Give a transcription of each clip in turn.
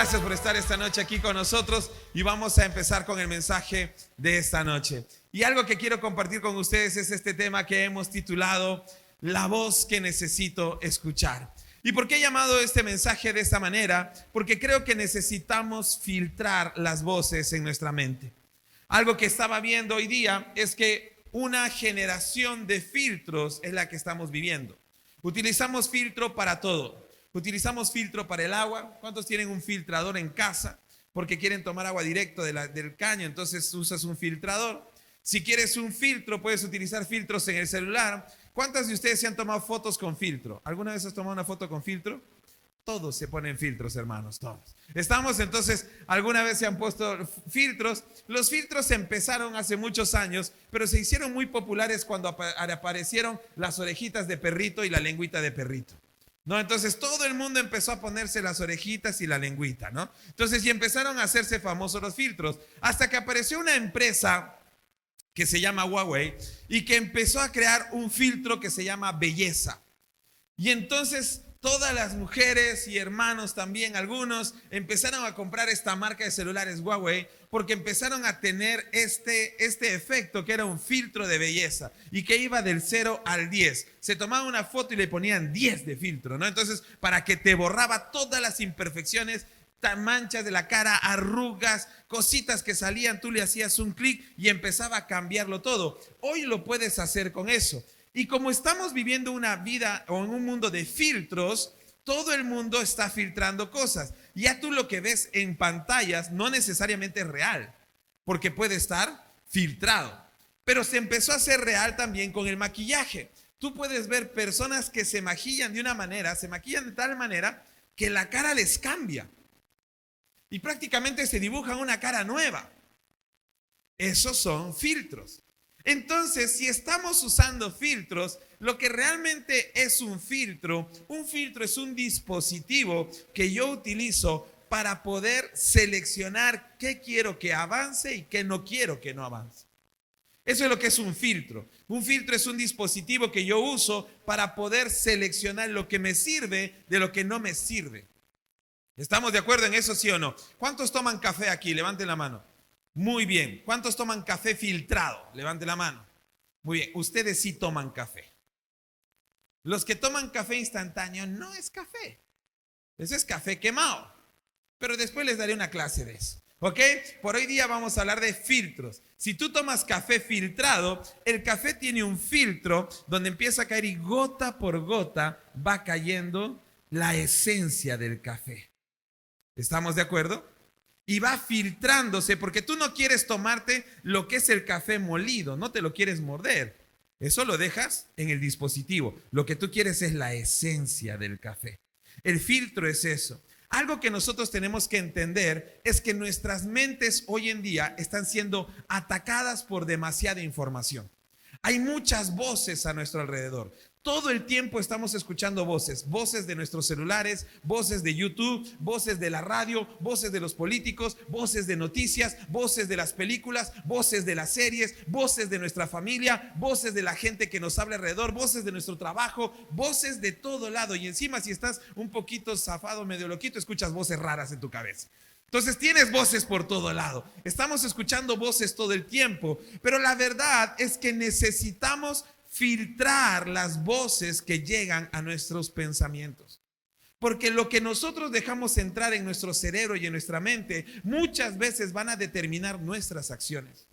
Gracias por estar esta noche aquí con nosotros y vamos a empezar con el mensaje de esta noche. Y algo que quiero compartir con ustedes es este tema que hemos titulado La voz que necesito escuchar. ¿Y por qué he llamado este mensaje de esta manera? Porque creo que necesitamos filtrar las voces en nuestra mente. Algo que estaba viendo hoy día es que una generación de filtros es la que estamos viviendo. Utilizamos filtro para todo. Utilizamos filtro para el agua. ¿Cuántos tienen un filtrador en casa? Porque quieren tomar agua directo del caño, entonces usas un filtrador. Si quieres un filtro, puedes utilizar filtros en el celular. ¿Cuántas de ustedes se han tomado fotos con filtro? ¿Alguna vez has tomado una foto con filtro? Todos se ponen filtros, hermanos, todos. Entonces, alguna vez se han puesto filtros. Los filtros empezaron hace muchos años, pero se hicieron muy populares cuando aparecieron las orejitas de perrito y la lengüita de perrito. ¿No? Entonces todo el mundo empezó a ponerse las orejitas y la lengüita, ¿no? Entonces y empezaron a hacerse famosos los filtros, hasta que apareció una empresa que se llama Huawei y que empezó a crear un filtro que se llama belleza. Y entonces todas las mujeres y hermanos también, algunos, empezaron a comprar esta marca de celulares Huawei porque empezaron a tener este efecto que era un filtro de belleza y que iba del 0 al 10. Se tomaba una foto y le ponían 10 de filtro, ¿no? Entonces, para que te borraba todas las imperfecciones, manchas de la cara, arrugas, cositas que salían, tú le hacías un clic y empezaba a cambiarlo todo. Hoy lo puedes hacer con eso. Y como estamos viviendo una vida o en un mundo de filtros, todo el mundo está filtrando cosas. Ya tú lo que ves en pantallas no necesariamente es real, porque puede estar filtrado. Pero se empezó a hacer real también con el maquillaje. Tú puedes ver personas que se maquillan de una manera, se maquillan de tal manera que la cara les cambia. Y prácticamente se dibujan una cara nueva. Esos son filtros. Entonces, si estamos usando filtros, lo que realmente es un filtro es un dispositivo que yo utilizo para poder seleccionar qué quiero que avance y qué no quiero que no avance. Eso es lo que es un filtro. Un filtro es un dispositivo que yo uso para poder seleccionar lo que me sirve de lo que no me sirve. ¿Estamos de acuerdo en eso, sí o no? ¿Cuántos toman café aquí? Levanten la mano. Muy bien. ¿Cuántos toman café filtrado? Levante la mano. Muy bien. Ustedes sí toman café. Los que toman café instantáneo no es café. Ese es café quemado. Pero después les daré una clase de eso. ¿Ok? Por hoy día vamos a hablar de filtros. Si tú tomas café filtrado, el café tiene un filtro donde empieza a caer y gota por gota va cayendo la esencia del café. ¿Estamos de acuerdo? Y va filtrándose porque tú no quieres tomarte lo que es el café molido, no te lo quieres morder. Eso lo dejas en el dispositivo. Lo que tú quieres es la esencia del café. El filtro es eso. Algo que nosotros tenemos que entender es que nuestras mentes hoy en día están siendo atacadas por demasiada información. Hay muchas voces a nuestro alrededor. Todo el tiempo estamos escuchando voces de nuestros celulares, voces de YouTube, voces de la radio, voces de los políticos, voces de noticias, voces de las películas, voces de las series, voces de nuestra familia, voces de la gente que nos habla alrededor, voces de nuestro trabajo, voces de todo lado. Y encima, si estás un poquito zafado, medio loquito, escuchas voces raras en tu cabeza. Entonces tienes voces por todo lado. Estamos escuchando voces todo el tiempo, pero la verdad es que necesitamos filtrar las voces que llegan a nuestros pensamientos. Porque lo que nosotros dejamos entrar en nuestro cerebro y en nuestra mente muchas veces van a determinar nuestras acciones.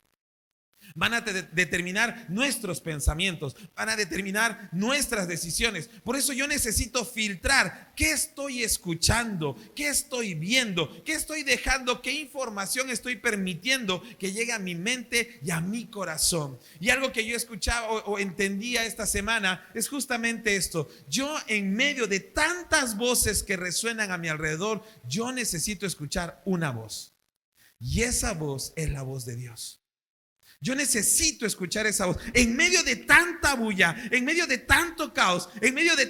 Van a determinar nuestros pensamientos, van a determinar nuestras decisiones. Por eso yo necesito filtrar qué estoy escuchando, qué estoy viendo, qué estoy dejando, qué información estoy permitiendo que llegue a mi mente y a mi corazón. Y algo que yo escuchaba o entendía esta semana es justamente esto. Yo, en medio de tantas voces que resuenan a mi alrededor, yo necesito escuchar una voz. Y esa voz es la voz de Dios. Yo necesito escuchar esa voz. En medio de tanta bulla, en medio de tanto caos, en medio de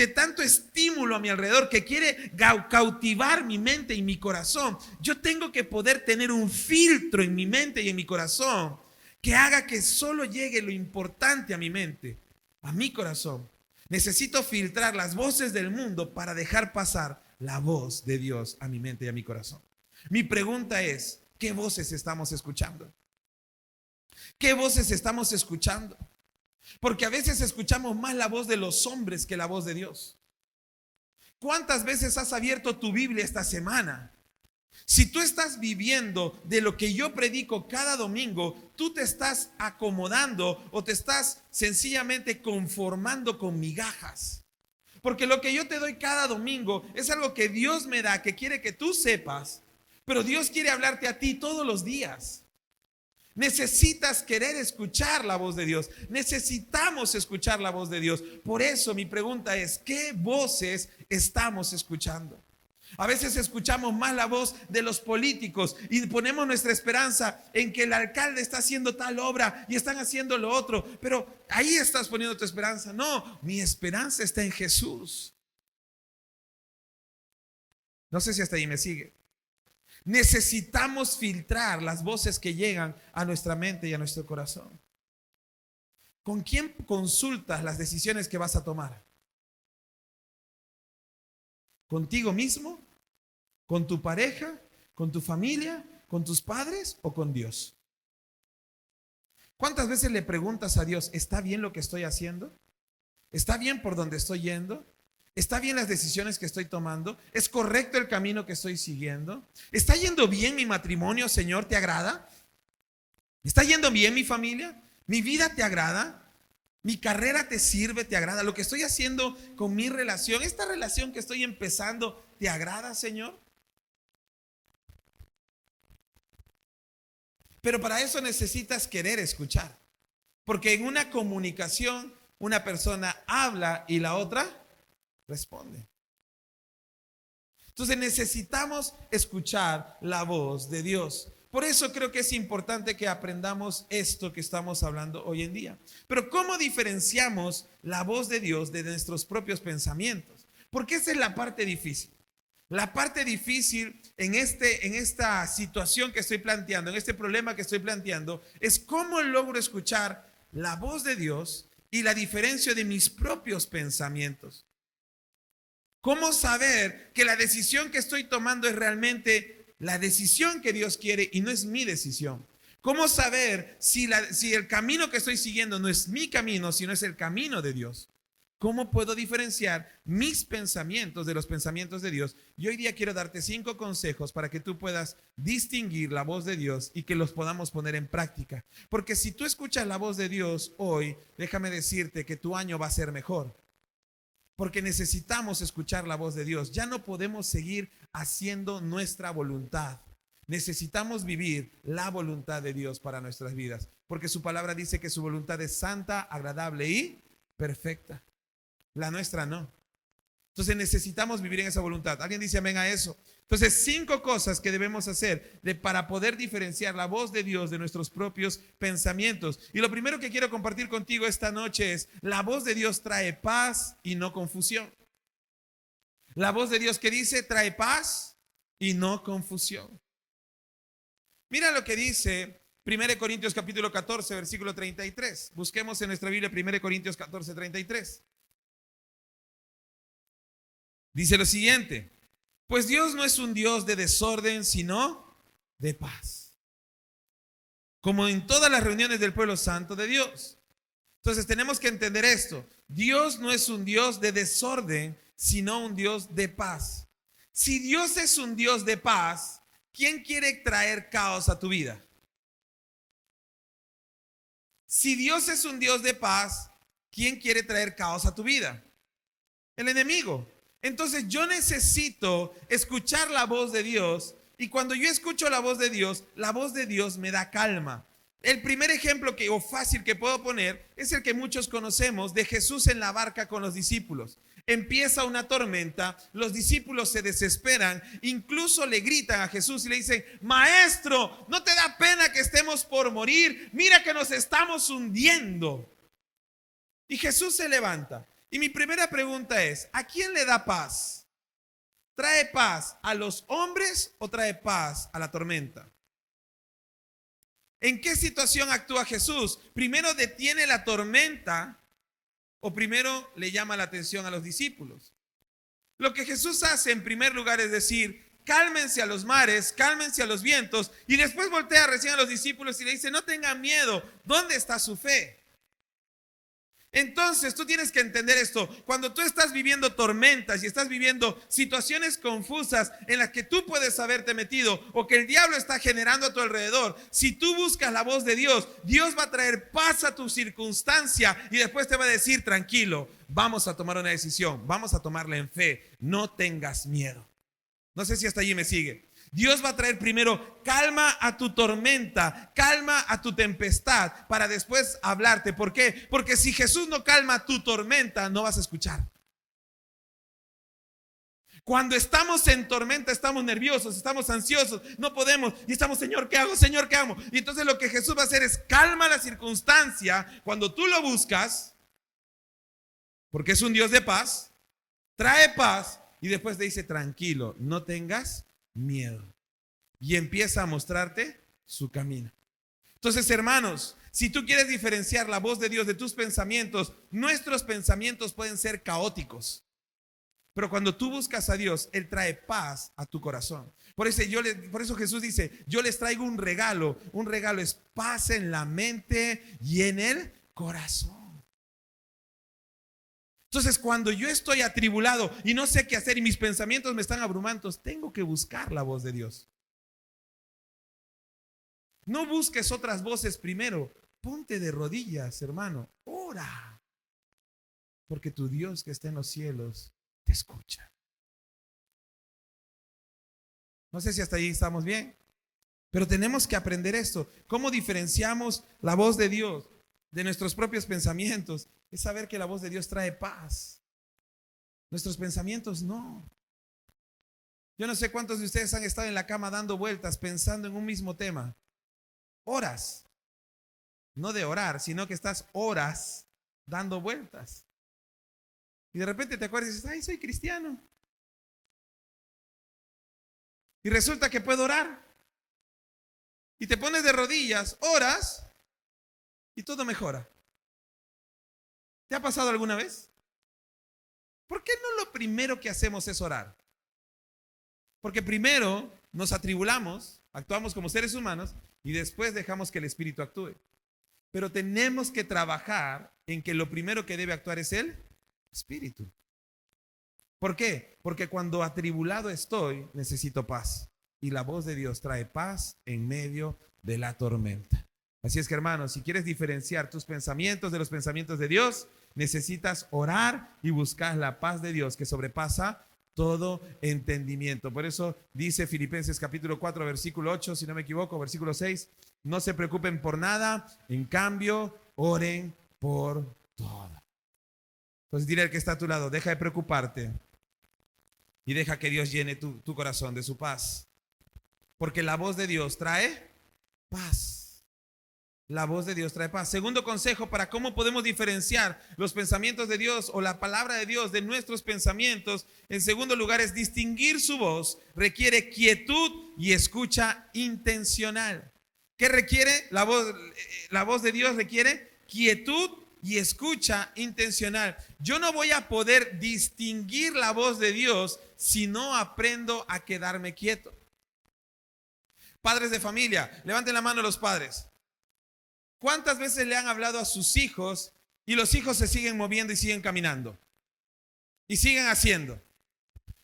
tanto estímulo a mi alrededor que quiere cautivar mi mente y mi corazón, yo tengo que poder tener un filtro en mi mente y en mi corazón que haga que solo llegue lo importante a mi mente, a mi corazón. Necesito filtrar las voces del mundo para dejar pasar la voz de Dios a mi mente y a mi corazón. Mi pregunta es, ¿qué voces estamos escuchando? ¿Qué voces estamos escuchando? Porque a veces escuchamos más la voz de los hombres que la voz de Dios. ¿Cuántas veces has abierto tu Biblia esta semana? Si tú estás viviendo de lo que yo predico cada domingo, tú te estás acomodando o te estás sencillamente conformando con migajas. Porque lo que yo te doy cada domingo es algo que Dios me da, que quiere que tú sepas, pero Dios quiere hablarte a ti todos los días. Necesitas querer escuchar la voz de Dios. Necesitamos escuchar la voz de Dios. Por eso mi pregunta es, ¿qué voces estamos escuchando? A veces escuchamos más la voz de los políticos y ponemos nuestra esperanza en que el alcalde está haciendo tal obra y están haciendo lo otro. Pero ahí estás poniendo tu esperanza. No, mi esperanza está en Jesús. No sé si hasta ahí me sigue. Necesitamos filtrar las voces que llegan a nuestra mente y a nuestro corazón. ¿Con quién consultas las decisiones que vas a tomar? ¿Contigo mismo? ¿Con tu pareja? ¿Con tu familia? ¿Con tus padres o con Dios? ¿Cuántas veces le preguntas a Dios, ¿está bien lo que estoy haciendo? ¿Está bien por donde estoy yendo? ¿Está bien las decisiones que estoy tomando? ¿Es correcto el camino que estoy siguiendo? ¿Está yendo bien mi matrimonio, Señor? ¿Te agrada? ¿Está yendo bien mi familia? ¿Mi vida te agrada? ¿Mi carrera te sirve? ¿Te agrada? ¿Lo que estoy haciendo con mi relación, esta relación que estoy empezando, te agrada, Señor? Pero para eso necesitas querer escuchar. Porque en una comunicación, una persona habla y la otra responde. Entonces necesitamos escuchar la voz de Dios. Por eso creo que es importante que aprendamos esto que estamos hablando hoy en día. Pero ¿cómo diferenciamos la voz de Dios de nuestros propios pensamientos? Porque esa es la parte difícil. La parte difícil en esta situación que estoy planteando, en este problema que estoy planteando, es cómo logro escuchar la voz de Dios y la diferencia de mis propios pensamientos. ¿Cómo saber que la decisión que estoy tomando es realmente la decisión que Dios quiere y no es mi decisión? ¿Cómo saber si el camino que estoy siguiendo no es mi camino, sino es el camino de Dios? ¿Cómo puedo diferenciar mis pensamientos de los pensamientos de Dios? Y hoy día quiero darte 5 consejos para que tú puedas distinguir la voz de Dios y que los podamos poner en práctica. Porque si tú escuchas la voz de Dios hoy, déjame decirte que tu año va a ser mejor. Porque necesitamos escuchar la voz de Dios. Ya no podemos seguir haciendo nuestra voluntad. Necesitamos vivir la voluntad de Dios para nuestras vidas. Porque su palabra dice que su voluntad es santa, agradable y perfecta. La nuestra no. Entonces necesitamos vivir en esa voluntad. ¿Alguien dice amén a eso? Entonces 5 cosas que debemos hacer para poder diferenciar la voz de Dios de nuestros propios pensamientos. Y lo primero que quiero compartir contigo esta noche es: la voz de Dios trae paz y no confusión. La voz de Dios, que dice, trae paz y no confusión. Mira lo que dice 1 Corintios capítulo 14, versículo 33. Busquemos en nuestra Biblia 1 Corintios 14, 33. Dice lo siguiente: pues Dios no es un Dios de desorden, sino de paz, como en todas las reuniones del pueblo santo de Dios. Entonces tenemos que entender esto: Dios no es un Dios de desorden, sino un Dios de paz. Si Dios es un Dios de paz, ¿quién quiere traer caos a tu vida? Si Dios es un Dios de paz, ¿quién quiere traer caos a tu vida? El enemigo. Entonces yo necesito escuchar la voz de Dios, y cuando yo escucho la voz de Dios me da calma. El primer ejemplo fácil que puedo poner es el que muchos conocemos de Jesús en la barca con los discípulos. Empieza una tormenta, los discípulos se desesperan, incluso le gritan a Jesús y le dicen: maestro, ¿no te da pena que estemos por morir? Mira que nos estamos hundiendo. Y Jesús se levanta. Y mi primera pregunta es: ¿a quién le da paz? ¿Trae paz a los hombres o trae paz a la tormenta? ¿En qué situación actúa Jesús? ¿Primero detiene la tormenta o primero le llama la atención a los discípulos? Lo que Jesús hace en primer lugar es decir, cálmense a los mares, cálmense a los vientos, y después voltea recién a los discípulos y le dice, no tengan miedo, ¿dónde está su fe? Entonces tú tienes que entender esto. Cuando tú estás viviendo tormentas y estás viviendo situaciones confusas en las que tú puedes haberte metido o que el diablo está generando a tu alrededor, si tú buscas la voz de Dios, Dios va a traer paz a tu circunstancia y después te va a decir, tranquilo, vamos a tomar una decisión, vamos a tomarla en fe, no tengas miedo. No sé si hasta allí me sigue. Dios va a traer primero calma a tu tormenta, calma a tu tempestad, para después hablarte. ¿Por qué? Porque si Jesús no calma tu tormenta, no vas a escuchar. Cuando estamos en tormenta, estamos nerviosos, estamos ansiosos, no podemos, y estamos, Señor, ¿qué hago? Señor, ¿qué hago? Y entonces lo que Jesús va a hacer es calma la circunstancia cuando tú lo buscas, porque es un Dios de paz, trae paz, y después te dice, tranquilo, no tengas miedo, y empieza a mostrarte su camino. Entonces, hermanos, si tú quieres diferenciar la voz de Dios de tus pensamientos, nuestros pensamientos pueden ser caóticos, pero cuando tú buscas a Dios, Él trae paz a tu corazón. Por eso Jesús dice, yo les traigo un regalo es paz en la mente y en el corazón. Entonces, cuando yo estoy atribulado y no sé qué hacer y mis pensamientos me están abrumando, tengo que buscar la voz de Dios. No busques otras voces primero. Ponte de rodillas, hermano. Ora. Porque tu Dios que está en los cielos te escucha. No sé si hasta ahí estamos bien. Pero tenemos que aprender esto. ¿Cómo diferenciamos la voz de Dios de nuestros propios pensamientos? Es saber que la voz de Dios trae paz. Nuestros pensamientos no. Yo no sé cuántos de ustedes han estado en la cama dando vueltas pensando en un mismo tema. Horas. No de orar, sino que estás horas dando vueltas. Y de repente te acuerdas y dices, ay, soy cristiano. Y resulta que puedo orar. Y te pones de rodillas, oras, y todo mejora. ¿Te ha pasado alguna vez? ¿Por qué no lo primero que hacemos es orar? Porque primero nos atribulamos, actuamos como seres humanos y después dejamos que el Espíritu actúe. Pero tenemos que trabajar en que lo primero que debe actuar es el Espíritu. ¿Por qué? Porque cuando atribulado estoy, necesito paz. Y la voz de Dios trae paz en medio de la tormenta. Así es que, hermanos, si quieres diferenciar tus pensamientos de los pensamientos de Dios, necesitas orar y buscar la paz de Dios que sobrepasa todo entendimiento. Por eso dice Filipenses capítulo 4, versículo 8, si no me equivoco, versículo 6, no se preocupen por nada, en cambio, oren por todo. Entonces dile al que está a tu lado, deja de preocuparte y deja que Dios llene tu corazón de su paz. Porque la voz de Dios trae paz. La voz de Dios trae paz. Segundo consejo para cómo podemos diferenciar los pensamientos de Dios o la palabra de Dios de nuestros pensamientos. En segundo lugar es distinguir su voz. Requiere quietud y escucha intencional. ¿Qué requiere? La voz de Dios requiere quietud y escucha intencional. Yo no voy a poder distinguir la voz de Dios si no aprendo a quedarme quieto. Padres de familia, levanten la mano los padres. ¿Cuántas veces le han hablado a sus hijos y los hijos se siguen moviendo y siguen caminando? Y siguen haciendo.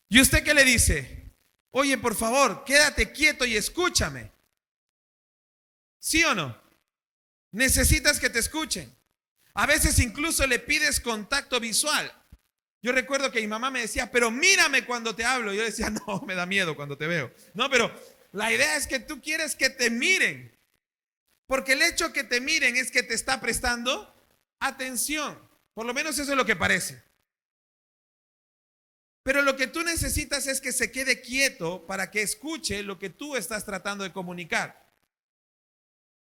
¿Y usted qué le dice? Oye, por favor, quédate quieto y escúchame. ¿Sí o no? Necesitas que te escuchen. A veces incluso le pides contacto visual. Yo recuerdo que mi mamá me decía, pero mírame cuando te hablo. Yo decía, no, me da miedo cuando te veo. No, pero la idea es que tú quieres que te miren. Porque el hecho que te miren es que te está prestando atención. Por lo menos eso es lo que parece. Pero lo que tú necesitas es que se quede quieto para que escuche lo que tú estás tratando de comunicar.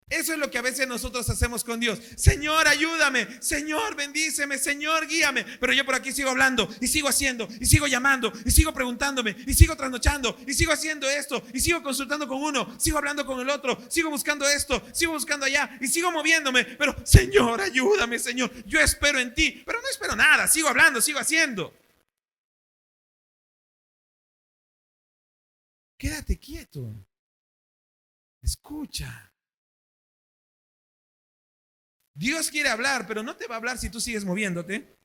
Eso es lo que a veces nosotros hacemos con Dios. Señor, ayúdame. Señor, bendíceme. Señor, guíame. Pero yo por aquí sigo hablando y sigo haciendo y sigo llamando y sigo preguntándome y sigo trasnochando y sigo haciendo esto y sigo consultando con uno, sigo hablando con el otro, sigo buscando esto, sigo buscando allá y sigo moviéndome. Pero Señor, ayúdame, Señor. Yo espero en ti, pero no espero nada. Sigo hablando, sigo haciendo. quédate quieto. Escucha. Dios quiere hablar, pero no te va a hablar si tú sigues moviéndote.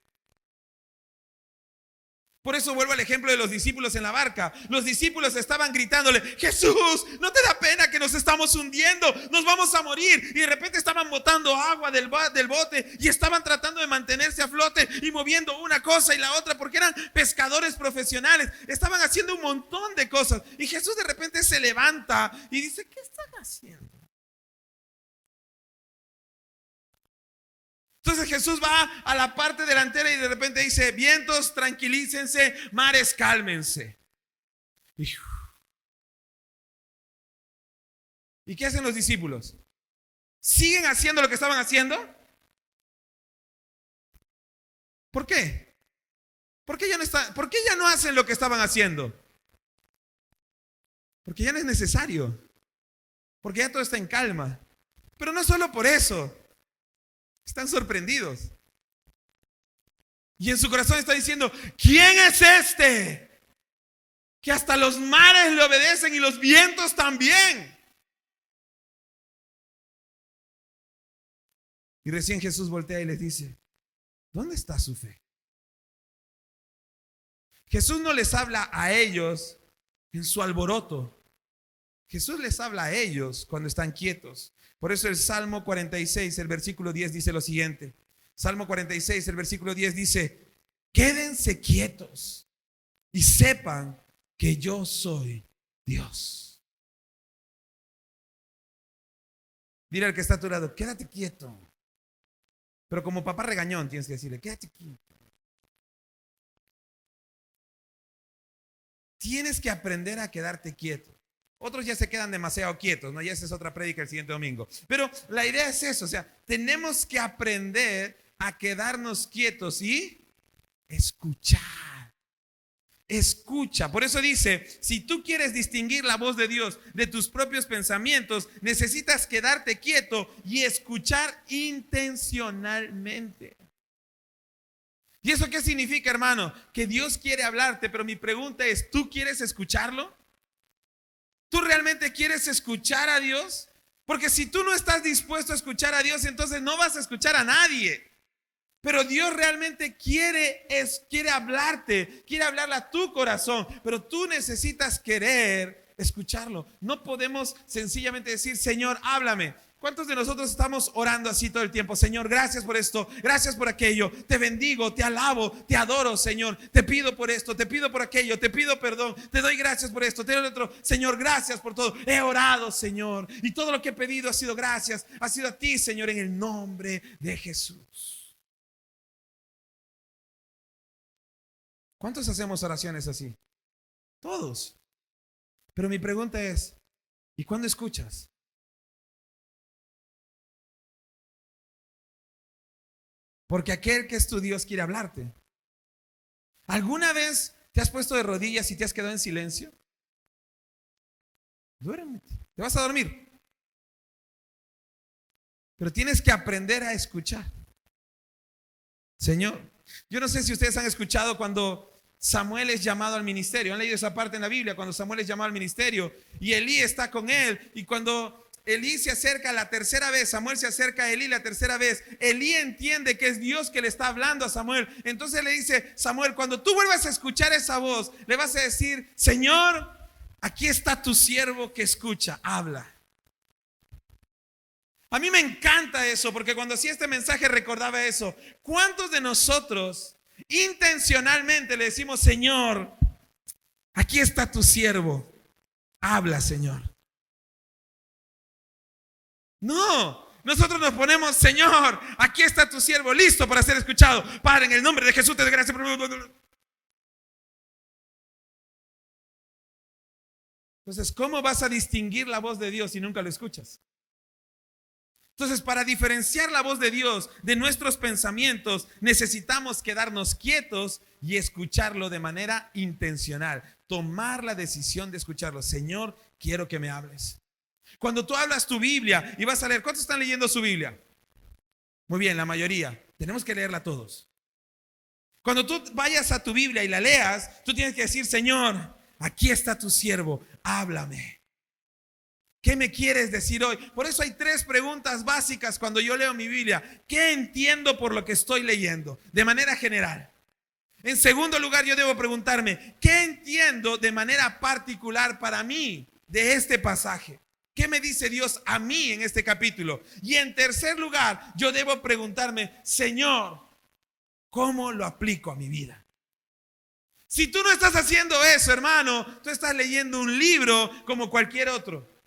Por eso vuelvo al ejemplo de los discípulos en la barca. Los discípulos estaban gritándole: Jesús, ¿no te da pena que nos estamos hundiendo? Nos vamos a morir. Y de repente estaban botando agua del bote y estaban tratando de mantenerse a flote y moviendo una cosa y la otra, porque eran pescadores profesionales. Estaban haciendo un montón de cosas. Y Jesús de repente se levanta y dice: ¿qué están haciendo? Entonces Jesús va a la parte delantera y de repente dice: vientos, tranquilícense, mares, cálmense. ¿Y qué hacen los discípulos? ¿Siguen haciendo lo que estaban haciendo? ¿Por qué? ¿Por qué ya no hacen lo que estaban haciendo? Porque ya no es necesario. Porque ya todo está en calma. Pero no solo por eso. Están sorprendidos. Y en su corazón está diciendo: ¿quién es este? Que hasta los mares le obedecen y los vientos también. Y recién Jesús voltea y les dice: ¿dónde está su fe? Jesús no les habla a ellos en su alboroto. Jesús les habla a ellos cuando están quietos. Por eso el Salmo 46, el versículo 10 dice lo siguiente. Salmo 46, el versículo 10 dice: quédense quietos y sepan que yo soy Dios. Dile al que está a tu lado: quédate quieto. Pero como papá regañón tienes que decirle: quédate quieto. Tienes que aprender a quedarte quieto. Otros ya se quedan demasiado quietos, ¿no? Ya esa es otra prédica el siguiente domingo. Pero la idea es eso, o sea, tenemos que aprender a quedarnos quietos y escuchar. Escucha. Por eso dice: si tú quieres distinguir la voz de Dios de tus propios pensamientos, necesitas quedarte quieto y escuchar intencionalmente. ¿Y eso qué significa, hermano? Que Dios quiere hablarte, pero mi pregunta es: ¿tú quieres escucharlo? ¿Tú realmente quieres escuchar a Dios? Porque si tú no estás dispuesto a escuchar a Dios, entonces no vas a escuchar a nadie. Pero Dios realmente quiere hablarte, quiere hablarle a tu corazón, pero tú necesitas querer escucharlo. No podemos sencillamente decir: Señor, háblame. ¿Cuántos de nosotros estamos orando así todo el tiempo? Señor, gracias por esto, gracias por aquello, te bendigo, te alabo, te adoro, Señor, te pido por esto, te pido por aquello, te pido perdón, te doy gracias por esto, te doy otro. Señor, gracias por todo. He orado, Señor, y todo lo que he pedido ha sido gracias, ha sido a ti, Señor, en el nombre de Jesús. ¿Cuántos hacemos oraciones así? Todos. Pero mi pregunta es: ¿y cuándo escuchas? Porque aquel que es tu Dios quiere hablarte. ¿Alguna vez te has puesto de rodillas y te has quedado en silencio? Duérmete, te vas a dormir. Pero tienes que aprender a escuchar. Señor, yo no sé si ustedes han escuchado cuando Samuel es llamado al ministerio. ¿Han leído esa parte en la Biblia? Cuando Samuel es llamado al ministerio y Elí está con él, y cuando Elí se acerca la tercera vez, Samuel se acerca a Elí la tercera vez, Elí entiende que es Dios que le está hablando a Samuel. Entonces le dice: Samuel, cuando tú vuelvas a escuchar esa voz, le vas a decir: Señor, aquí está tu siervo que escucha, habla. A mí me encanta eso, porque cuando hacía este mensaje recordaba eso. ¿Cuántos de nosotros intencionalmente le decimos: Señor, aquí está tu siervo, habla, Señor? No, nosotros nos ponemos: Señor, aquí está tu siervo, listo para ser escuchado. Padre, en el nombre de Jesús te doy gracias. Entonces, ¿cómo vas a distinguir la voz de Dios si nunca lo escuchas? Entonces, para diferenciar la voz de Dios de nuestros pensamientos, necesitamos quedarnos quietos y escucharlo de manera intencional. Tomar la decisión de escucharlo. Señor, quiero que me hables. Cuando tú hablas tu Biblia y vas a leer, ¿cuántos están leyendo su Biblia? Muy bien, la mayoría. Tenemos que leerla todos. Cuando tú vayas a tu Biblia y la leas, tú tienes que decir: Señor, aquí está tu siervo, háblame. ¿Qué me quieres decir hoy? Por eso hay 3 preguntas básicas cuando yo leo mi Biblia. ¿Qué entiendo por lo que estoy leyendo? De manera general. En segundo lugar, yo debo preguntarme, ¿qué entiendo de manera particular para mí de este pasaje? ¿Qué me dice Dios a mí en este capítulo? Y en tercer lugar, yo debo preguntarme, Señor, ¿cómo lo aplico a mi vida? Si tú no estás haciendo eso, hermano, tú estás leyendo un libro como cualquier otro.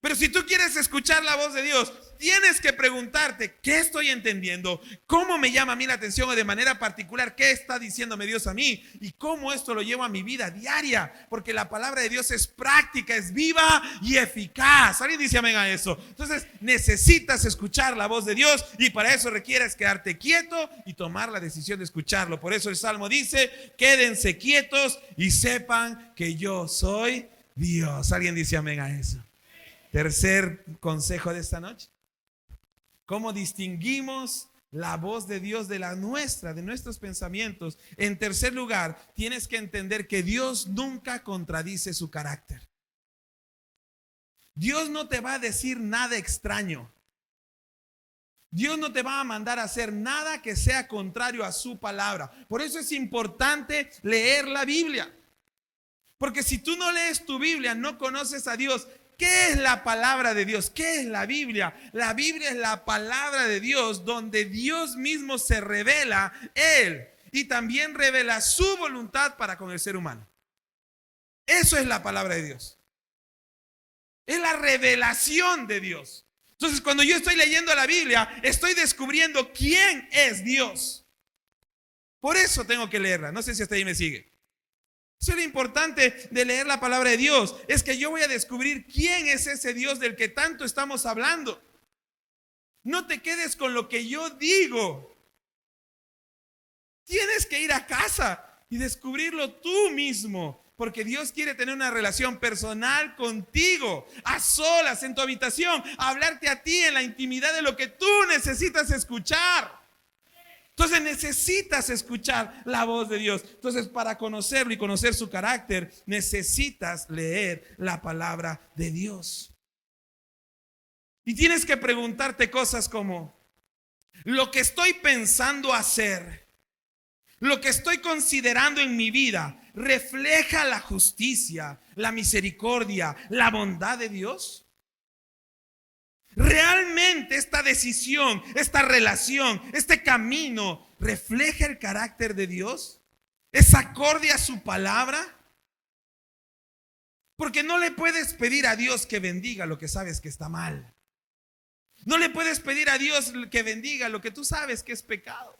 Pero si tú quieres escuchar la voz de Dios, tienes que preguntarte, ¿qué estoy entendiendo? ¿Cómo me llama a mí la atención? O de manera particular, ¿qué está diciéndome Dios a mí? Y cómo esto lo llevo a mi vida diaria. Porque la palabra de Dios es práctica, es viva y eficaz. ¿Alguien dice amén a eso? Entonces necesitas escuchar la voz de Dios y para eso requieres quedarte quieto y tomar la decisión de escucharlo. Por eso el Salmo dice, quédense quietos y sepan que yo soy Dios. ¿Alguien dice amén a eso? Tercer consejo de esta noche. ¿Cómo distinguimos la voz de Dios de la nuestra, de nuestros pensamientos? En tercer lugar, tienes que entender que Dios nunca contradice su carácter. Dios no te va a decir nada extraño. Dios no te va a mandar a hacer nada que sea contrario a su palabra. Por eso es importante leer la Biblia. Porque si tú no lees tu Biblia, no conoces a Dios. ¿Qué es la palabra de Dios? ¿Qué es la Biblia? La Biblia es la palabra de Dios donde Dios mismo se revela Él y también revela su voluntad para con el ser humano. Eso es la palabra de Dios. Es la revelación de Dios. Entonces, cuando yo estoy leyendo la Biblia, estoy descubriendo quién es Dios. Por eso tengo que leerla. No sé si hasta ahí me sigue. Eso es lo importante de leer la palabra de Dios. Es que yo voy a descubrir quién es ese Dios del que tanto estamos hablando. No te quedes con lo que yo digo. Tienes que ir a casa y descubrirlo tú mismo. Porque Dios quiere tener una relación personal contigo, a solas, en tu habitación, a hablarte a ti en la intimidad de lo que tú necesitas escuchar. Entonces necesitas escuchar la voz de Dios. Entonces para conocerlo y conocer su carácter, necesitas leer la palabra de Dios. Y tienes que preguntarte cosas como, lo que estoy pensando hacer, lo que estoy considerando en mi vida, ¿refleja la justicia, la misericordia, la bondad de Dios? ¿Realmente esta decisión, esta relación, este camino refleja el carácter de Dios? ¿Es acorde a su palabra? Porque no le puedes pedir a Dios que bendiga lo que sabes que está mal. No le puedes pedir a Dios que bendiga lo que tú sabes que es pecado.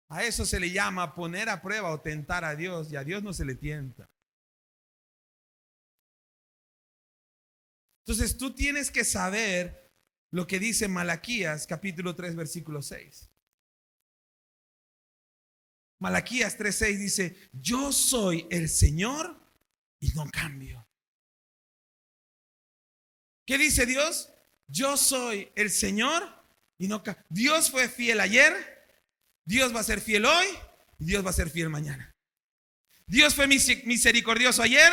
A eso se le llama poner a prueba o tentar a Dios, y a Dios no se le tienta. Entonces tú tienes que saber lo que dice Malaquías capítulo 3 versículo 6. Malaquías 3:6 dice, yo soy el Señor y no cambio. ¿Qué dice Dios? Yo soy el Señor y no cambio. Dios fue fiel ayer, Dios va a ser fiel hoy y Dios va a ser fiel mañana. Dios fue misericordioso ayer,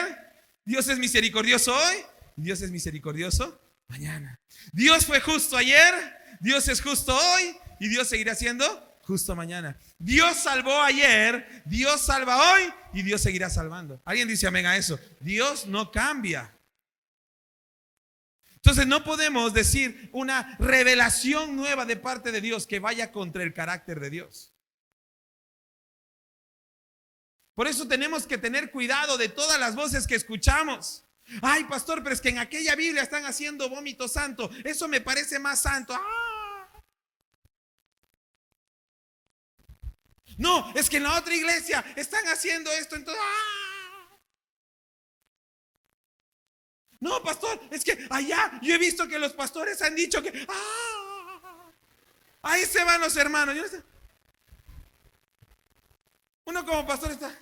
Dios es misericordioso hoy, Dios es misericordioso mañana. Dios fue justo ayer, Dios es justo hoy y Dios seguirá siendo justo mañana. Dios salvó ayer, Dios salva hoy y Dios seguirá salvando. ¿Alguien dice amén a eso? Dios no cambia. Entonces no podemos decir una revelación nueva de parte de Dios que vaya contra el carácter de Dios. Por eso tenemos que tener cuidado de todas las voces que escuchamos. Ay, pastor, pero es que en aquella Biblia están haciendo vómito santo. Eso me parece más santo. No, es que en la otra iglesia están haciendo esto. Entonces, no, pastor, es que allá yo he visto que los pastores han dicho que ahí se van los hermanos. Uno como pastor está.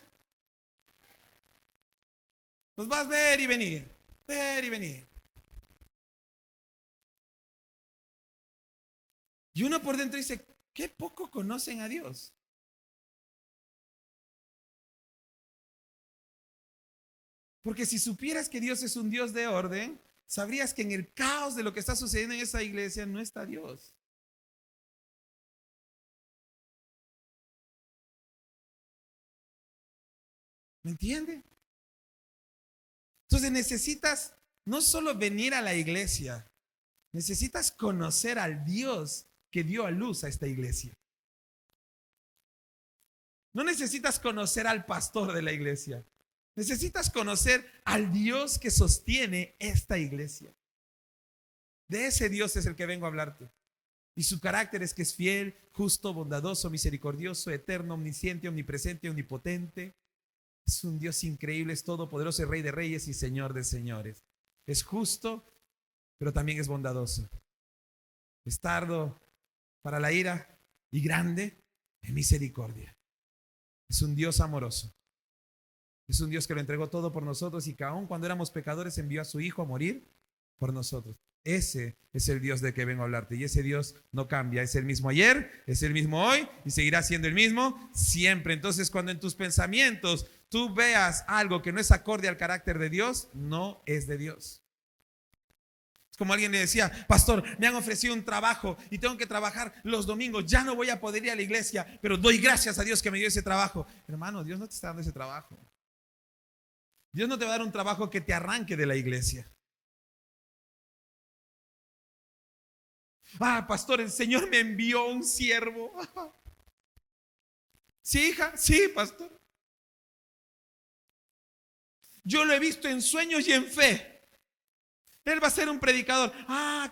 Nos vas a ver y venir, ver y venir. Y uno por dentro dice, qué poco conocen a Dios. Porque si supieras que Dios es un Dios de orden, sabrías que en el caos de lo que está sucediendo en esa iglesia no está Dios. ¿Me entiende? Entonces necesitas no solo venir a la iglesia, necesitas conocer al Dios que dio a luz a esta iglesia. No necesitas conocer al pastor de la iglesia. Necesitas conocer al Dios que sostiene esta iglesia. De ese Dios es el que vengo a hablarte. Y su carácter es que es fiel, justo, bondadoso, misericordioso, eterno, omnisciente, omnipresente, omnipotente. Es un Dios increíble, es todopoderoso, es Rey de reyes y Señor de señores. Es justo, pero también es bondadoso. Es tardo para la ira y grande en misericordia. Es un Dios amoroso. Es un Dios que lo entregó todo por nosotros y que aun cuando éramos pecadores envió a su Hijo a morir por nosotros. Ese es el Dios de que vengo a hablarte. Y ese Dios no cambia. Es el mismo ayer, es el mismo hoy y seguirá siendo el mismo siempre. Entonces, cuando en tus pensamientos tú veas algo que no es acorde al carácter de Dios, no es de Dios. Es como alguien le decía: pastor, me han ofrecido un trabajo y tengo que trabajar los domingos. Ya no voy a poder ir a la iglesia, pero doy gracias a Dios que me dio ese trabajo. Hermano, Dios no te está dando ese trabajo. Dios no te va a dar un trabajo que te arranque de la iglesia. Pastor, el Señor me envió un siervo. Sí, hija, sí, pastor. Yo lo he visto en sueños y en fe. Él va a ser un predicador.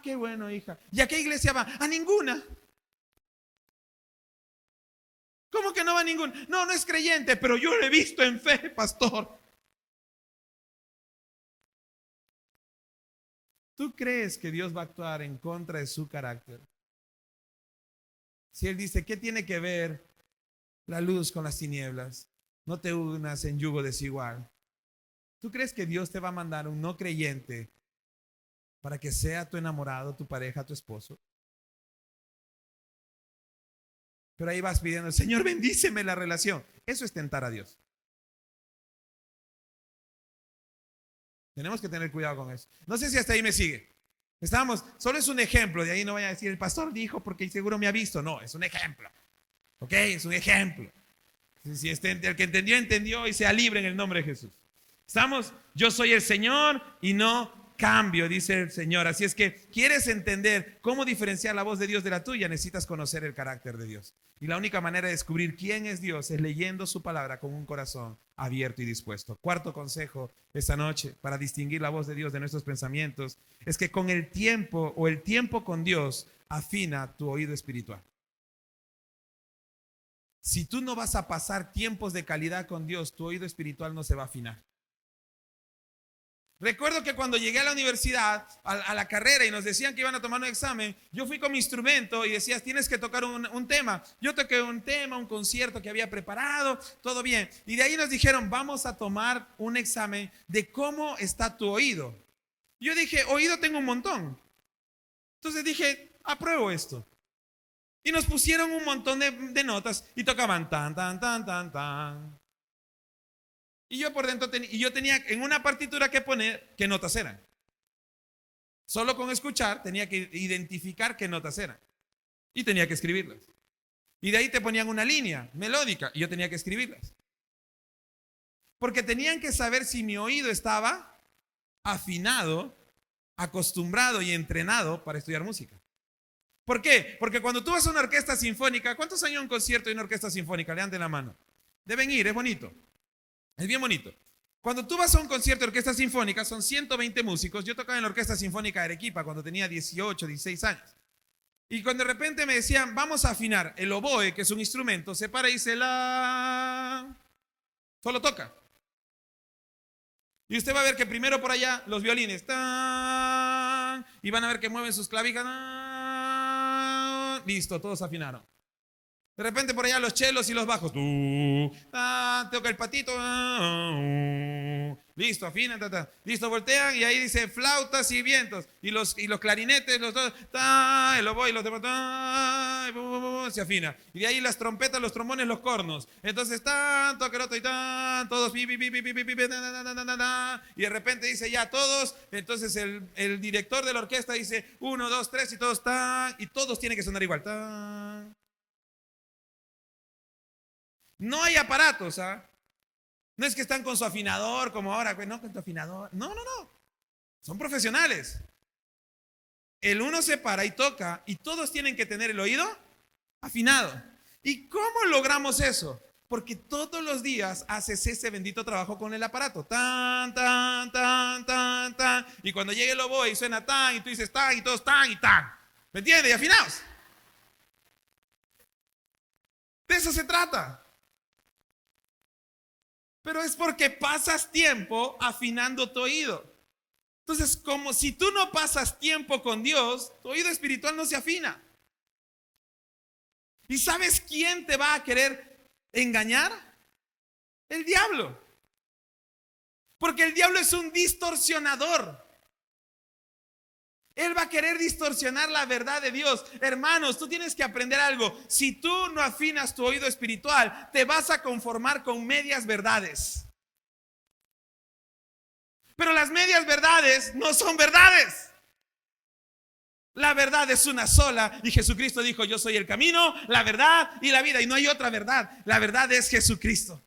Qué bueno, hija. ¿Y a qué iglesia va? A ninguna. ¿Cómo que no va a ninguna? No, no es creyente, pero yo lo he visto en fe, pastor. ¿Tú crees que Dios va a actuar en contra de su carácter? Si Él dice, ¿qué tiene que ver la luz con las tinieblas? No te unas en yugo desigual. ¿Tú crees que Dios te va a mandar un no creyente para que sea tu enamorado, tu pareja, tu esposo? Pero ahí vas pidiendo: Señor, bendíceme la relación. Eso es tentar a Dios. Tenemos que tener cuidado con eso. No sé si hasta ahí me sigue. Solo es un ejemplo. De ahí no vaya a decir: el pastor dijo porque seguro me ha visto. No, es un ejemplo. ¿Ok? Es un ejemplo. Si el que entendió, entendió y sea libre en el nombre de Jesús. Yo soy el Señor y no cambio, dice el Señor. Así es que, ¿quieres entender cómo diferenciar la voz de Dios de la tuya? Necesitas conocer el carácter de Dios. Y la única manera de descubrir quién es Dios es leyendo su palabra con un corazón abierto y dispuesto. Cuarto consejo esta noche para distinguir la voz de Dios de nuestros pensamientos es que con el tiempo o el tiempo con Dios afina tu oído espiritual. Si tú no vas a pasar tiempos de calidad con Dios, tu oído espiritual no se va a afinar. Recuerdo que cuando llegué a la universidad, a la carrera, y nos decían que iban a tomar un examen, yo fui con mi instrumento y decías: tienes que tocar un tema. Yo toqué un tema, un concierto que había preparado, todo bien. Y de ahí nos dijeron: vamos a tomar un examen de cómo está tu oído. Yo dije: oído tengo un montón. Entonces dije: apruebo esto. Y nos pusieron un montón de notas y tocaban tan, tan, tan, tan, tan. Y yo por dentro yo tenía en una partitura que poner qué notas eran. Solo con escuchar tenía que identificar qué notas eran. Y tenía que escribirlas. Y de ahí te ponían una línea melódica y yo tenía que escribirlas. Porque tenían que saber si mi oído estaba afinado, acostumbrado y entrenado para estudiar música. ¿Por qué? Porque cuando tú vas a una orquesta sinfónica, ¿cuántos años un concierto y una orquesta sinfónica? Levanten la mano. Deben ir, es bonito. Es bien bonito. Cuando tú vas a un concierto de orquesta sinfónica, son 120 músicos. Yo tocaba en la Orquesta Sinfónica de Arequipa cuando tenía 18, 16 años. Y cuando de repente me decían: vamos a afinar, el oboe, que es un instrumento, se para y dice la. Solo toca. Y usted va a ver que primero por allá los violines, tan, y van a ver que mueven sus clavijas. Tan, listo, todos afinaron. De repente por allá los chelos y los bajos. Toca el patito. Listo, afinan. Listo, voltean y ahí dice flautas y vientos. Y los clarinetes, los dos. El oboe y los demás. se afina. Y de ahí las trompetas, los trombones, los cornos. Entonces, tan, toqueroto y tan, todos, y de repente dice ya todos. Entonces el director de la orquesta dice 1, 2, 3 y todos tan, y todos tienen que sonar igual. Tan. No hay aparatos, ¿ah? No es que están con su afinador, como ahora, no, con tu afinador. No. Son profesionales. El uno se para y toca, y todos tienen que tener el oído afinado. ¿Y cómo logramos eso? Porque todos los días haces ese bendito trabajo con el aparato. Tan, tan, tan, tan, tan. Y cuando llegue el oboe y suena tan, y tú dices tan, y todos tan, y tan. ¿Me entiendes? Y afinados. De eso se trata. Pero es porque pasas tiempo afinando tu oído. Entonces, como si tú no pasas tiempo con Dios, tu oído espiritual no se afina. ¿Y sabes quién te va a querer engañar? El diablo. Porque el diablo es un distorsionador. Él va a querer distorsionar la verdad de Dios. Hermanos, tú tienes que aprender algo. Si tú no afinas tu oído espiritual, te vas a conformar con medias verdades. Pero las medias verdades no son verdades. La verdad es una sola. Y Jesucristo dijo, yo soy el camino, la verdad y la vida. Y no hay otra verdad. La verdad es Jesucristo.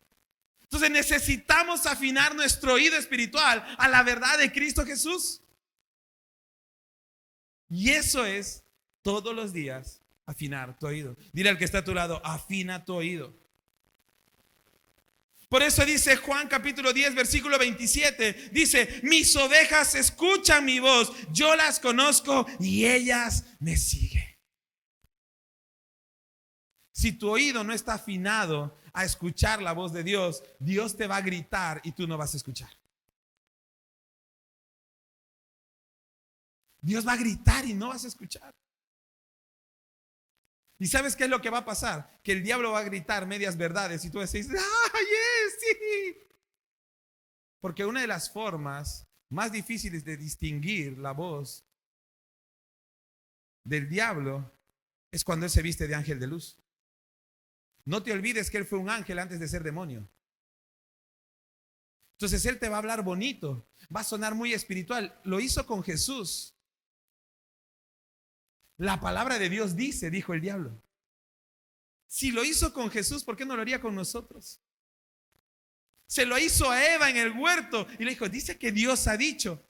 Entonces necesitamos afinar nuestro oído espiritual a la verdad de Cristo Jesús. Y eso es todos los días afinar tu oído. Dile al que está a tu lado, afina tu oído. Por eso dice Juan capítulo 10 versículo 27, dice, mis ovejas escuchan mi voz, yo las conozco y ellas me siguen. Si tu oído no está afinado a escuchar la voz de Dios, Dios te va a gritar y tú no vas a escuchar. Dios va a gritar y no vas a escuchar. ¿Y sabes qué es lo que va a pasar? Que el diablo va a gritar medias verdades y tú vas a decir, ¡ay, sí! Porque una de las formas más difíciles de distinguir la voz del diablo es cuando él se viste de ángel de luz. No te olvides que él fue un ángel antes de ser demonio. Entonces él te va a hablar bonito, va a sonar muy espiritual. Lo hizo con Jesús. La palabra de Dios dice, dijo el diablo. Si lo hizo con Jesús, ¿por qué no lo haría con nosotros? Se lo hizo a Eva en el huerto y le dijo, dice que Dios ha dicho.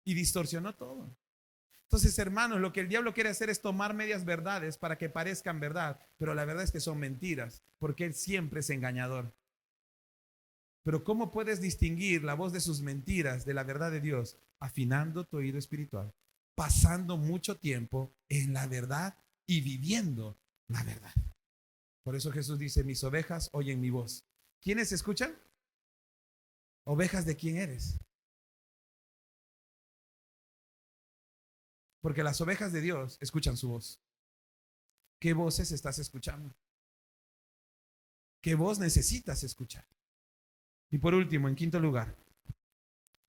Y distorsionó todo. Entonces, hermanos, lo que el diablo quiere hacer es tomar medias verdades para que parezcan verdad, pero la verdad es que son mentiras, porque él siempre es engañador. Pero ¿cómo puedes distinguir la voz de sus mentiras de la verdad de Dios? Afinando tu oído espiritual, pasando mucho tiempo en la verdad y viviendo la verdad. Por eso Jesús dice, mis ovejas oyen mi voz. ¿Quiénes escuchan? ¿Ovejas de quién eres? Porque las ovejas de Dios escuchan su voz. ¿Qué voces estás escuchando? ¿Qué voz necesitas escuchar? Y por último, en quinto lugar,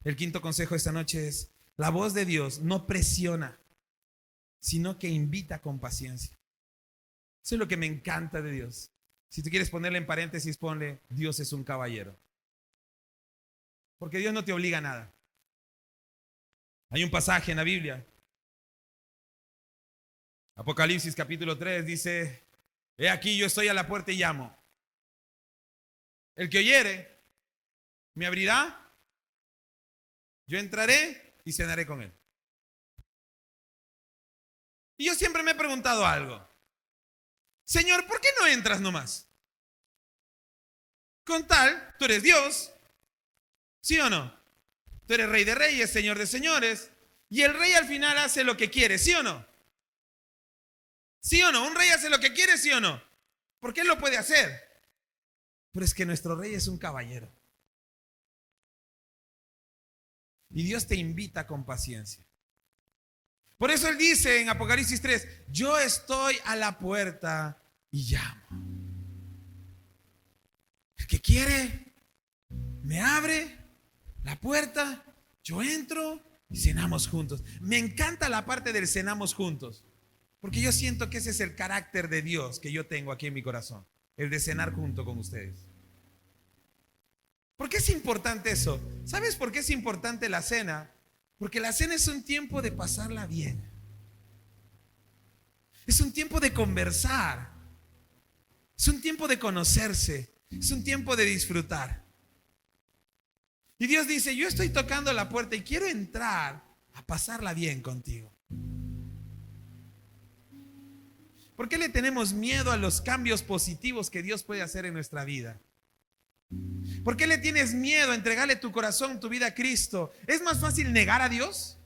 el quinto consejo esta noche es, la voz de Dios no presiona, sino que invita con paciencia. Eso es lo que me encanta de Dios. Si tú quieres ponerle en paréntesis, ponle, Dios es un caballero. Porque Dios no te obliga a nada. Hay un pasaje en la Biblia, Apocalipsis capítulo 3, dice, he aquí yo estoy a la puerta y llamo. El que oyere, me abrirá, yo entraré y cenaré con él. Y yo siempre me he preguntado algo. Señor, ¿por qué no entras nomás? Con tal, tú eres Dios, ¿sí o no? Tú eres Rey de Reyes, Señor de Señores, y el rey al final hace lo que quiere, ¿sí o no? ¿Sí o no? Un rey hace lo que quiere, ¿sí o no? Porque él lo puede hacer. Pero es que nuestro rey es un caballero. Y Dios te invita con paciencia. Por eso él dice en Apocalipsis 3, yo estoy a la puerta y llamo. El que quiere, me abre la puerta, yo entro y cenamos juntos. Me encanta la parte del cenamos juntos. Porque yo siento que ese es el carácter de Dios que yo tengo aquí en mi corazón, el de cenar junto con ustedes. ¿Por qué es importante eso? ¿Sabes por qué es importante la cena? Porque la cena es un tiempo de pasarla bien. Es un tiempo de conversar. Es un tiempo de conocerse. Es un tiempo de disfrutar. Y Dios dice, yo estoy tocando la puerta y quiero entrar a pasarla bien contigo. ¿Por qué le tenemos miedo a los cambios positivos que Dios puede hacer en nuestra vida? ¿Por qué le tienes miedo a entregarle tu corazón, tu vida a Cristo? ¿Es más fácil negar a Dios?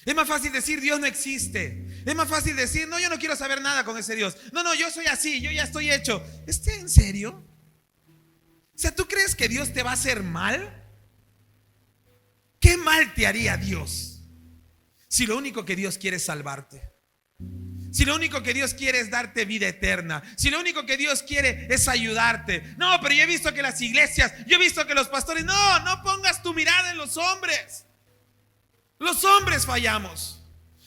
¿Es más fácil decir Dios no existe? ¿Es más fácil decir no, yo no quiero saber nada con ese Dios? No, yo soy así, yo ya estoy hecho. ¿Estás en serio? O sea, ¿tú crees que Dios te va a hacer mal? ¿Qué mal te haría Dios? Si lo único que Dios quiere es salvarte. Si lo único que Dios quiere es darte vida eterna. Si lo único que Dios quiere es ayudarte. No, pero yo he visto que las iglesias, yo he visto que los pastores. No pongas tu mirada en los hombres. Los hombres fallamos.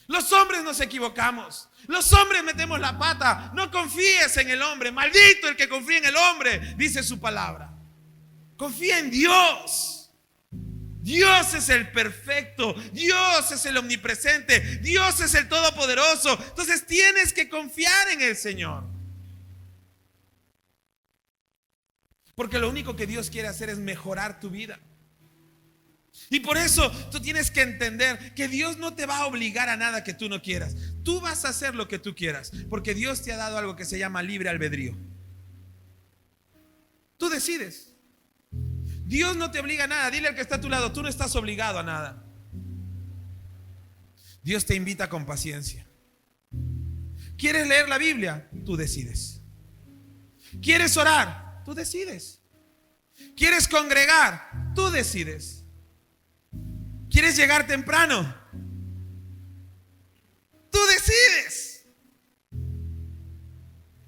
Los hombres nos equivocamos. Los hombres metemos la pata. No confíes en el hombre. Maldito el que confía en el hombre, dice su palabra. Confía en Dios. Dios es el perfecto, Dios es el omnipresente, Dios es el todopoderoso. Entonces tienes que confiar en el Señor. Porque lo único que Dios quiere hacer es mejorar tu vida. Y por eso tú tienes que entender que Dios no te va a obligar a nada que tú no quieras. Tú vas a hacer lo que tú quieras, porque Dios te ha dado algo que se llama libre albedrío. Tú decides. Dios no te obliga a nada. Dile al que está a tu lado, tú no estás obligado a nada. Dios te invita con paciencia. ¿Quieres leer la Biblia? Tú decides. ¿Quieres orar? Tú decides. ¿Quieres congregar? Tú decides. ¿Quieres llegar temprano? Tú decides.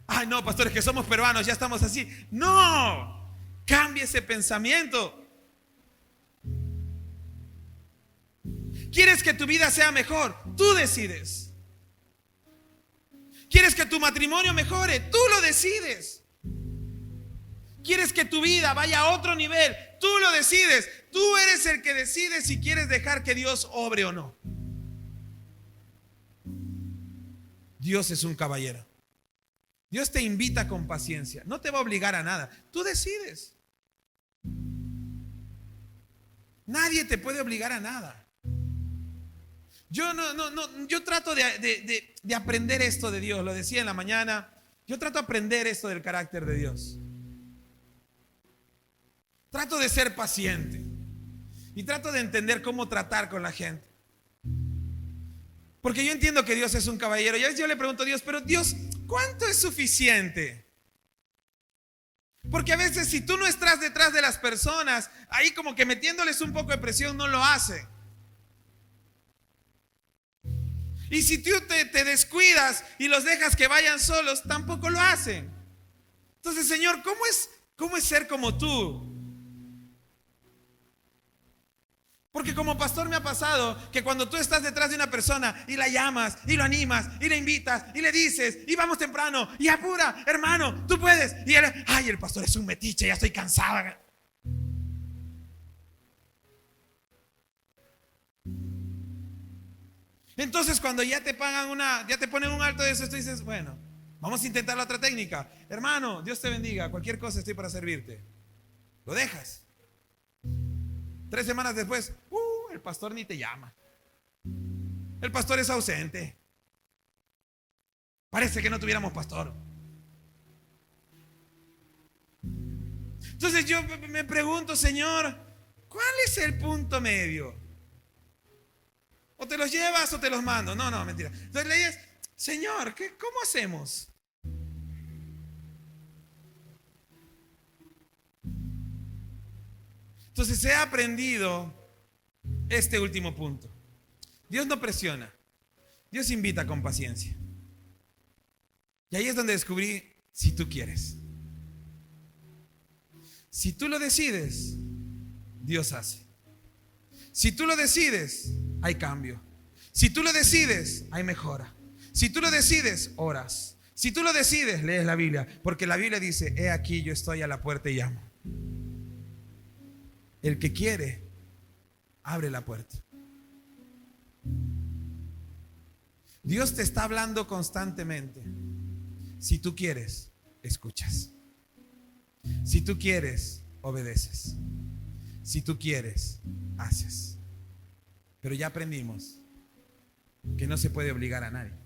Ay, no, pastores, que somos peruanos, ya estamos así. No. Cambia ese pensamiento. ¿Quieres que tu vida sea mejor? Tú decides. ¿Quieres que tu matrimonio mejore? Tú lo decides. ¿Quieres que tu vida vaya a otro nivel? Tú lo decides. Tú eres el que decide si quieres dejar que Dios obre o no. Dios es un caballero. Dios te invita con paciencia. No te va a obligar a nada. Tú decides. Nadie te puede obligar a nada. Yo trato de aprender esto de Dios. Lo decía en la mañana. Yo trato de aprender esto del carácter de Dios. Trato de ser paciente. Y trato de entender cómo tratar con la gente. Porque yo entiendo que Dios es un caballero. Y a veces yo le pregunto a Dios, pero Dios, ¿cuánto es suficiente? Porque a veces si tú no estás detrás de las personas, ahí como que metiéndoles un poco de presión no lo hace. Y si tú te descuidas y los dejas que vayan solos, tampoco lo hacen. Entonces, Señor, ¿cómo es ser como tú? Porque como pastor me ha pasado que cuando tú estás detrás de una persona y la llamas y lo animas y le invitas y le dices y vamos temprano y apura, hermano, tú puedes. Y él, ay, el pastor es un metiche, ya estoy cansada. Entonces cuando ya te ponen un alto de eso, tú dices, bueno, vamos a intentar la otra técnica. Hermano, Dios te bendiga, cualquier cosa estoy para servirte. Lo dejas. 3 semanas después, el pastor ni te llama. El pastor es ausente. Parece que no tuviéramos pastor. Entonces yo me pregunto, Señor, ¿cuál es el punto medio? O te los llevas o te los mando. No, mentira. Entonces le dices, Señor, ¿cómo hacemos? Entonces he aprendido este último punto. Dios no presiona. Dios invita con paciencia. Y ahí es donde descubrí si tú quieres. Si tú lo decides, Dios hace. Si tú lo decides, hay cambio. Si tú lo decides, hay mejora. Si tú lo decides, oras. Si tú lo decides, lees la Biblia. Porque la Biblia dice, he aquí yo estoy a la puerta y llamo. El que quiere, abre la puerta. Dios te está hablando constantemente. Si tú quieres, escuchas. Si tú quieres, obedeces. Si tú quieres, haces. Pero ya aprendimos que no se puede obligar a nadie.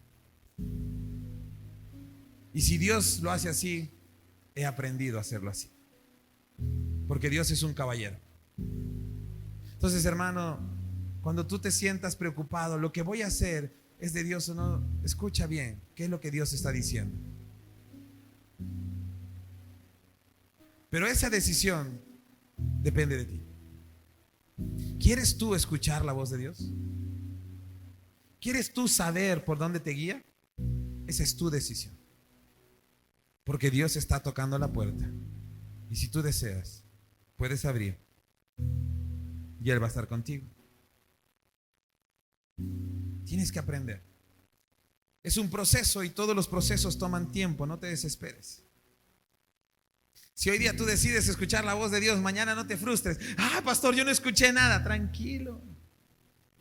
Y si Dios lo hace así, he aprendido a hacerlo así. Porque Dios es un caballero. Entonces, hermano, cuando tú te sientas preocupado, lo que voy a hacer es de Dios o no, escucha bien, ¿qué es lo que Dios está diciendo? Pero esa decisión depende de ti. ¿Quieres tú escuchar la voz de Dios? ¿Quieres tú saber por dónde te guía? Esa es tu decisión. Porque Dios está tocando la puerta. Y si tú deseas, puedes abrir. Y Él va a estar contigo. Tienes que aprender. Es un proceso y todos los procesos toman tiempo. No te desesperes. Si hoy día tú decides escuchar la voz de Dios, mañana no te frustres. Pastor, yo no escuché nada. Tranquilo.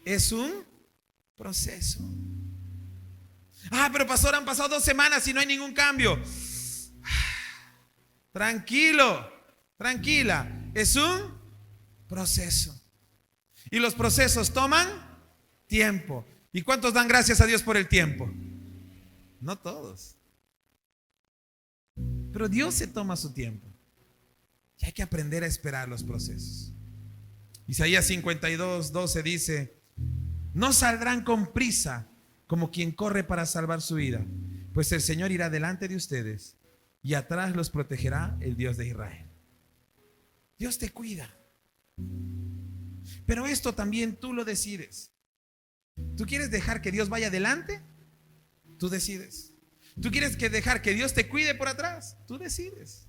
Es un proceso. Pero pastor, han pasado 2 semanas y no hay ningún cambio. Tranquilo, tranquila. Es un proceso. Y los procesos toman tiempo. ¿Y cuántos dan gracias a Dios por el tiempo? No todos. Pero Dios se toma su tiempo. Y hay que aprender a esperar los procesos. Isaías 52:12 dice: no saldrán con prisa como quien corre para salvar su vida, pues el Señor irá delante de ustedes y atrás los protegerá el Dios de Israel. Dios te cuida. Pero esto también tú lo decides. ¿Tú quieres dejar que Dios vaya adelante? Tú decides. ¿Tú quieres dejar que Dios te cuide por atrás? Tú decides.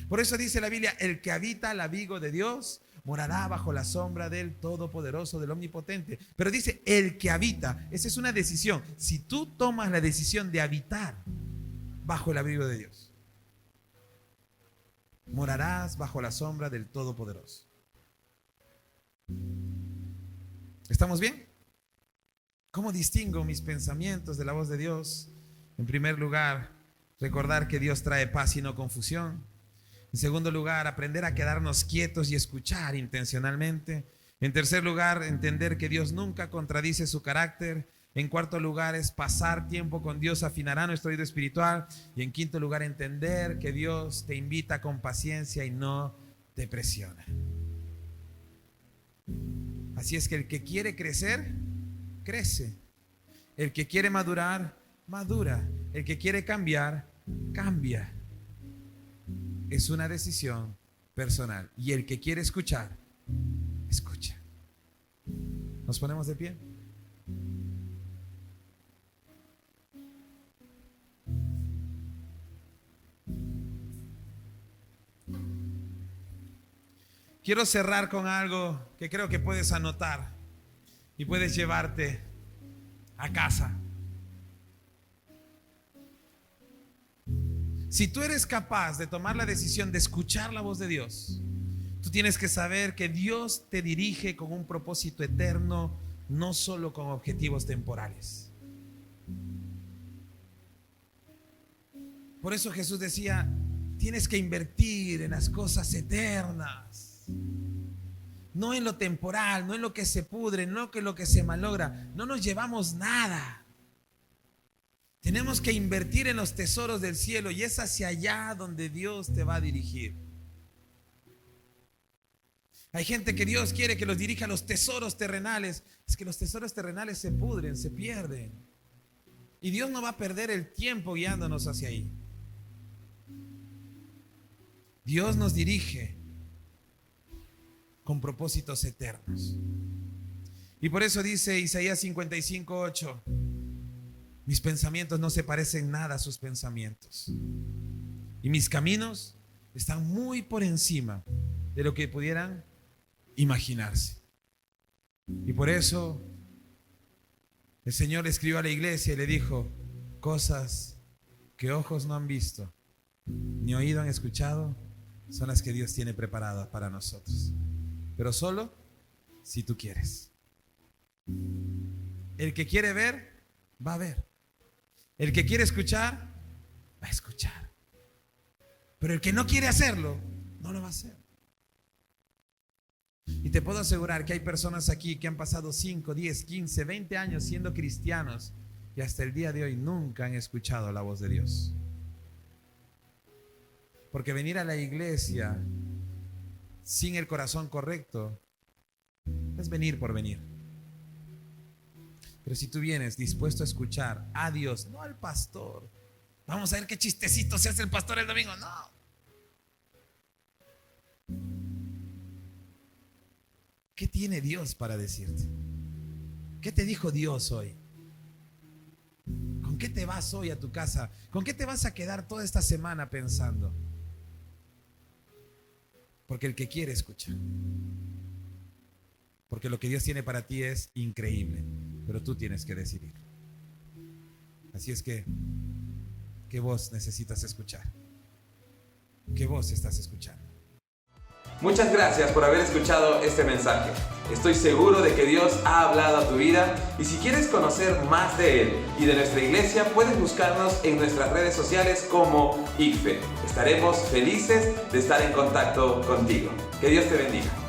Por eso dice la Biblia: el que habita al abrigo de Dios morará bajo la sombra del Todopoderoso, del Omnipotente. Pero dice el que habita. Esa es una decisión. Si tú tomas la decisión de habitar bajo el abrigo de Dios, morarás bajo la sombra del Todopoderoso. ¿Estamos bien? ¿Cómo distingo mis pensamientos de la voz de Dios? En primer lugar, recordar que Dios trae paz y no confusión. En segundo lugar, aprender a quedarnos quietos y escuchar intencionalmente. En tercer lugar, entender que Dios nunca contradice su carácter. En cuarto lugar, es pasar tiempo con Dios, afinará nuestro oído espiritual. Y en quinto lugar, entender que Dios te invita con paciencia y no te presiona. Así es que el que quiere crecer, crece. El que quiere madurar, madura. El que quiere cambiar, cambia. Es una decisión personal. Y el que quiere escuchar, escucha. ¿Nos ponemos de pie? Quiero cerrar con algo que creo que puedes anotar y puedes llevarte a casa. Si tú eres capaz de tomar la decisión de escuchar la voz de Dios, tú tienes que saber que Dios te dirige con un propósito eterno, no solo con objetivos temporales. Por eso Jesús decía: tienes que invertir en las cosas eternas. No en lo temporal, no en lo que se pudre, no en lo que se malogra. No nos llevamos nada. Tenemos que invertir en los tesoros del cielo, y es hacia allá donde Dios te va a dirigir. Hay gente que Dios quiere que los dirija a los tesoros terrenales. Es que los tesoros terrenales se pudren, se pierden. Y Dios no va a perder el tiempo guiándonos hacia ahí. Dios nos dirige con propósitos eternos. Y por eso dice Isaías 55:8: mis pensamientos no se parecen nada a sus pensamientos, y mis caminos están muy por encima de lo que pudieran imaginarse. Y por eso El Señor escribió a la iglesia y le dijo: cosas que ojos no han visto, ni oído han escuchado, son las que Dios tiene preparadas para nosotros. Pero solo si tú quieres. El que quiere ver, va a ver. El que quiere escuchar, va a escuchar. Pero el que no quiere hacerlo, no lo va a hacer. Y te puedo asegurar que hay personas aquí que han pasado 5, 10, 15, 20 años siendo cristianos y hasta el día de hoy nunca han escuchado la voz de Dios. Porque venir a la iglesia sin el corazón correcto es venir por venir. Pero si tú vienes dispuesto a escuchar a Dios, no al pastor, vamos a ver qué chistecito se hace el pastor el domingo, no. ¿Qué tiene Dios para decirte? ¿Qué te dijo Dios hoy? ¿Con qué te vas hoy a tu casa? ¿Con qué te vas a quedar toda esta semana pensando? Porque el que quiere escucha. Porque lo que Dios tiene para ti es increíble, pero tú tienes que decidir. Así es que, ¿qué voz necesitas escuchar? ¿Qué voz estás escuchando? Muchas gracias por haber escuchado este mensaje. Estoy seguro de que Dios ha hablado a tu vida y si quieres conocer más de Él y de nuestra iglesia, puedes buscarnos en nuestras redes sociales como ICFE. Estaremos felices de estar en contacto contigo. Que Dios te bendiga.